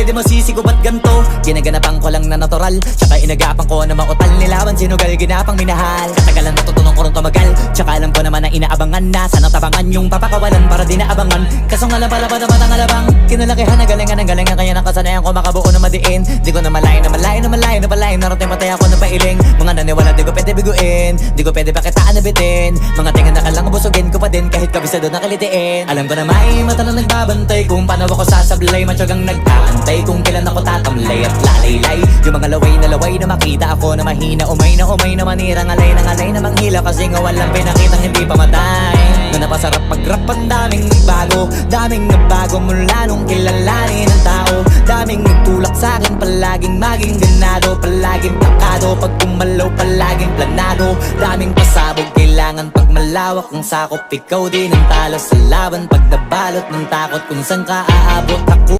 di masisi ko ba't ganto. Ginaganapan ko lang na natural, tsaka inagapan ko na mautal. Nilaban sinugal, ginapang minahal. Katagalan natutunan ko rin tumagal, tsaka alam ko naman na inaabangan na. Sana tabangan yung papakawalan para di naabangan. Kaso nga lang pala ba naman ang alabang kinalakihan na galingan ng galingan. Kaya nakasanayan ko makabuo na madiin. Di ko na malayo na malayo na malayo na malayo. Narating matay ako na pailing. Mga naniwala di ko pwede biguin, di ko pwede pakitaan na bitin. Mga tinga na kalang busugin ko pa din kahit kabisado na kalitiin. Alam ko na may mata na nagbabantay kung paano ako sasablay. Matyagang nag-aantay kung kailan ako tatamlay at lalaylay. Yung mga laway na makita ako na mahina. Umay na manira, ngalay na manghila. Kasi nga walang pinakitang hindi pamatay. Na napasarap mag-rap ang daming nagbago mula nung kilalanin ng tao. Daming nagtulak sa'kin, palaging maging ganado. Palaging takado, pag kumalaw palaging planado. Daming pasabog, kailangan pag malawak ang sakop. Ikaw din ang talo sa laban pag nabalot ng takot kung saan ka aabot. Ako